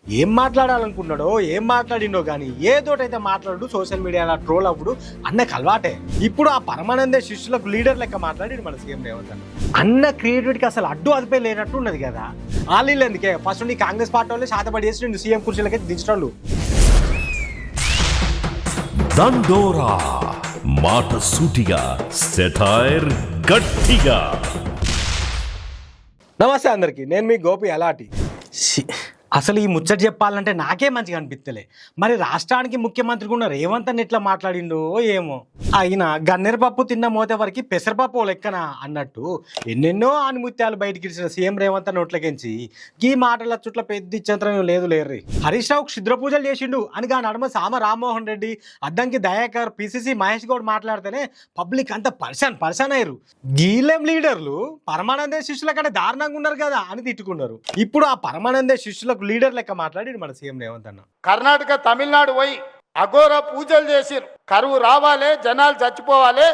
ఏం మాట్లాడాలనుకున్నాడో ఏం మాట్లాడిండో కానీ ఏదోటైతే మాట్లాడు సోషల్ మీడియాలో ట్రోల్ అవ్వడు అన్నకు అలవాటే. ఇప్పుడు ఆ పరమానందే శిష్యులకు లీడర్ లెక్క మాట్లాడి మన సీఎం రేవంత్ అన్న క్రియేటివిటీకి అసలు అడ్డు అదిపే లేనట్టు ఉన్నది కదా. వాళ్ళు ఎందుకే ఫస్ట్ నీ కాంగ్రెస్ పార్టీ వాళ్ళు శాతపడి చేసి నేను సీఎం కుర్చీలకి దించడం. దండోరా మాట సూటిగా సెటైర్ గట్టిగా. నమస్తే అందరికి, నేను మీ గోపి అలాటి. అసలు ఈ ముచ్చట చెప్పాలంటే నాకే మంచిగా అనిపిస్తలే. మరి రాష్ట్రానికి ముఖ్యమంత్రి ఉన్న రేవంత్ అని ఎట్లా మాట్లాడిండో ఏమో. అయినా గన్నేరు పప్పు తిన్న మోతే వరకు పెసరపప్పు లెక్కన అన్నట్టు ఎన్నెన్నో ఆనిముత్యాలు బయటికి ఇచ్చిన సీఎం రేవంత్ నోట్లకించి ఈ మాటల చుట్ల పెద్ద ఇచ్చంతరం లేదు లేర్రి. హరీష్ రావు క్షుద్ర పూజలు చేసిండు అని గా నడుమ సామ రామ్మోహన్ రెడ్డి, అద్దంకి దయాకర్, పిసిసి మహేష్ గౌడ్ మాట్లాడితేనే పబ్లిక్ అంతా పర్సన్ అయ్యారు. గీలేం లీడర్లు పరమానందే శిష్యుల కంటే దారుణంగా ఉన్నారు కదా అని తిట్టుకున్నారు. ఇప్పుడు ఆ పరమానందే శిష్యులకు లీడర్ లెక్క మాట్లాడి మన సీఎం రేవంత్ అన్న కర్ణాటక తమిళనాడు పోయి అఘోర పూజలు చేసిరు. కరువు రావాలి, జనాలు చచ్చిపోవాలి,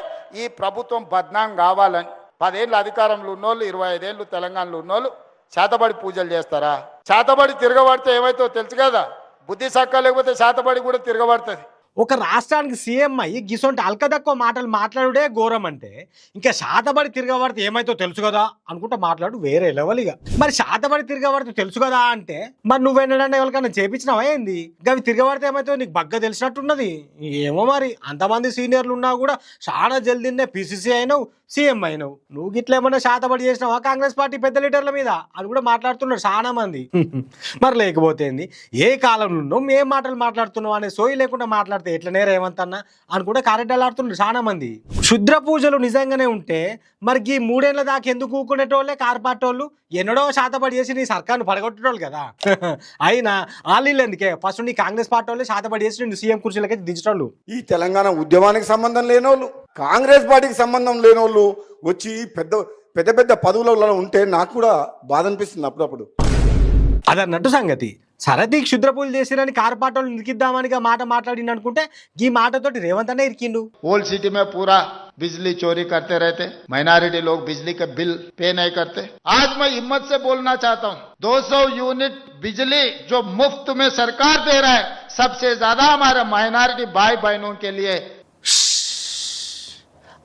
ఈ ప్రభుత్వం బద్నాం కావాలని 10 ఏళ్ళు అధికారంలో ఉన్నోళ్ళు, 25 ఏళ్ళు తెలంగాణలో ఉన్నోళ్ళు శాతబడి పూజలు చేస్తారా? శాతబడి తిరగబడితే ఏమైతో తెలుసు కదా. బుద్ధి సక్క లేకపోతే శాతబడి కూడా తిరగబడుతుంది. ఒక రాష్ట్రానికి సీఎం అయ్యి గిసొంటి అల్కదక్కువ మాటలు మాట్లాడుడే ఘోరం అంటే ఇంకా శాతబడి తిరగబడితే ఏమైతో తెలుసు కదా అనుకుంటా మాట్లాడు వేరే లెవెల్గా. మరి శాతబడి తిరగబడితే తెలుసు కదా అంటే మరి నువ్వేంటంటే ఎవరికైనా చేపించినావా ఏంది? అవి తిరగబడితే ఏమైతే నీకు బగ్గ తెలిసినట్టున్నది. ఏమో మరి అంతమంది సీనియర్లు ఉన్నా కూడా చాలా జల్దీనే పిసిసి అయినావు, సీఎం అయినావు. నువ్వు గిట్ల ఏమన్నా శాతబడి చేసినావా కాంగ్రెస్ పార్టీ పెద్ద లీడర్ల మీద అని కూడా మాట్లాడుతున్నారు చాలా మంది. మరి లేకపోతే ఏ కాలంలో ఏం మాటలు మాట్లాడుతున్నావు అనే సోయి లేకుండా మాట్లాడుతూ ఎట్లనే రేవంత్ అన్న అని కూడా కారెడ్డాలాడుతున్నారు చాలా మంది. క్షుద్ర పూజలు నిజంగానే ఉంటే మరి ఈ 3 ఏళ్ల దాకా ఎందుకు ఊకునేటోళ్ళే కార్పాటోళ్ళు ఎన్నడో శాతపడి చేసి నీ సర్కార్ను పడగొట్టేటోళ్ళు కదా. అయినా వాళ్ళు ఎందుకే ఫస్ట్ నీ కాంగ్రెస్ పార్టీ వాళ్ళే శాతపడి చేసి నేను సీఎం కుర్చీలకి దించటోళ్ళు. ఈ తెలంగాణ ఉద్యమానికి సంబంధం లేనోళ్ళు, కాంగ్రెస్ పార్టీకి సంబంధం లేనోళ్ళు వచ్చి పెద్ద పెద్ద పదవులలో ఉంటే నాకు కూడా బాధ అనిపిస్తుంది అప్పుడప్పుడు. అదన్నట్టు సంగతి. సరదీ క్షుద్ర పూజలు చేసిరని కార్పాటోళ్ళు నిరికిద్దామని మాట మాట్లాడింది అనుకుంటే ఈ మాటతోటి రేవంత్ అనే ఇరికిండు. ओल्ड सिटी में पूरा बिजली चोरी करते रहते, माइनॉरिटी लोग बिजली का बिल पे नहीं करते. आज मैं हिम्मत से बोलना चाहता हूँ, 200 यूनिट बिजली जो मुफ्त में सरकार दे रहा है, सबसे ज्यादा हमारे माइनॉरिटी भाई बहनों के लिए.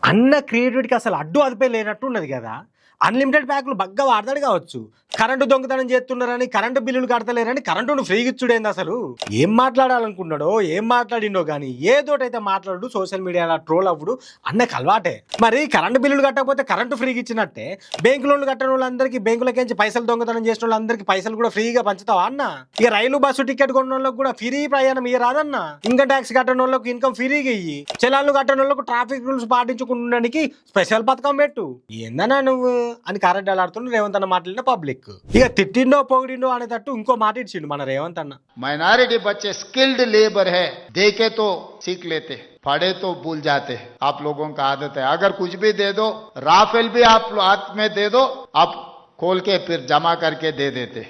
అన్న క్రియేటివిటీకి అసలు అడ్డు అదిపే లేనట్టు ఉన్నది కదా. అన్లిమిటెడ్ ప్యాకులు బగ్గా వాడతాడు కావచ్చు, కరెంటు దొంగతనం చేస్తున్నారని, కరెంటు బిల్లులు కడతలేరని కరెంటును ఫ్రీగా ఇచ్చుడేంది. అసలు ఏం మాట్లాడాలనుకున్నాడో ఏం మాట్లాడిండో కానీ ఏదోటైతే మాట్లాడు సోషల్ మీడియాలో ట్రోల్ అవ్వడు అన్నకు అలవాటే. మరి కరెంటు బిల్లులు కట్టకపోతే కరెంటు ఫ్రీగా ఇచ్చినట్టే బ్యాంకు లోన్లు కట్టిన వాళ్ళందరికీ బ్యాంకులకేంచి పైసలు దొంగతనం చేసిన వాళ్ళందరికీ పైసలు కూడా ఫ్రీగా పంచుతావా అన్న? ఇక రైలు బస్సు టికెట్ కొన్న వాళ్ళకి కూడా ఫ్రీ ప్రయాణం ఇయ్య రాదన్న. ఇన్కమ్ ట్యాక్స్ కట్టిన వాళ్ళకి ఇన్కమ్ ఫ్రీగా ఇయ్యి, చలాన్లు కట్టిన వాళ్ళకు ట్రాఫిక్ రూల్స్ పాటించుకుండానికి స్పెషల్ పథకం పెట్టు. ఏందన్నా నువ్వు అని కారెడ్డాలాడుతున్న రేవంత్ అన్న మాట్లాడిన పబ్లిక్ ఇక తిట్టిండో పొగిడిండో అనేటట్టు ఇంకో మాట ఇచ్చిండు మన రేవంత్ అన్న. माइनॉरिटी बच्चे स्किल्ड लेबर है, देखे तो सीख लेते, पढ़े तो भूल जाते. आप लोगों का आदत है, अगर कुछ भी दे दो, राफेल भी आप हाथ में दे दो, आप खोल के फिर जमा करके दे देते.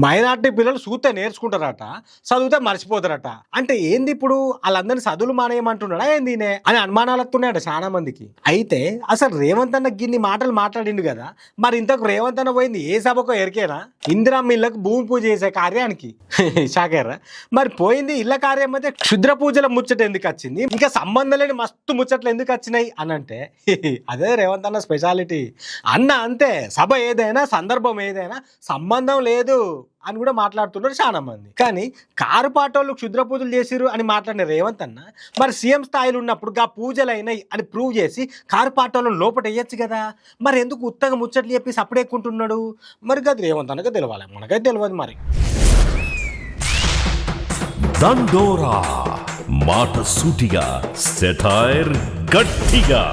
మైనార్టీ పిల్లలు చూస్తే నేర్చుకుంటారట, చదివితే మర్చిపోతారట. అంటే ఏంది ఇప్పుడు వాళ్ళందరినీ చదువులు మానేయమంటున్నాడా ఏందినే అని అనుమానాలు వస్తున్నాయట చాలా మందికి. అయితే అసలు రేవంత్ అన్న గిన్ని మాటలు మాట్లాడిండు కదా, మరి ఇంతకు రేవంత్ అన్న పోయింది ఏ సభకో ఎరికేనా? ఇందిరమ్మ ఇళ్ళకు భూమి పూజ చేసే కార్యానికి. షాకేరా. మరి పోయింది ఇళ్ళ కార్యం అయితే క్షుద్ర పూజల ముచ్చట ఎందుకు వచ్చింది, ఇంకా సంబంధం లేని మస్తు ముచ్చట్లు ఎందుకు వచ్చినాయి అని అంటే అదే రేవంత్ అన్న స్పెషాలిటీ అన్న. అంతే, సభ ఏదైనా సందర్భం ఏదైనా సంబంధం లేదు అని కూడా మాట్లాడుతున్నారు చాలా మంది. కానీ కారు పాటోళ్ళు క్షుద్ర పూజలు చేసిరు అని మాట్లాడిన రేవంత్ అన్న మరి సీఎం స్థాయిలో ఉన్నప్పుడు గా పూజలు అయినాయి అని ప్రూవ్ చేసి కారు పాటోళ్ళను లోపల వేయచ్చు కదా. మరి ఎందుకు ఉత్తగా ముచ్చట్లు చెప్పి సపడేక్కుంటున్నాడు? మరి అది రేవంత్ అన్నగా తెలవాలి, మనకైతే తెలియదు. మరి దండోరా మాట సూటిగా సెటైర్ గట్టిగా.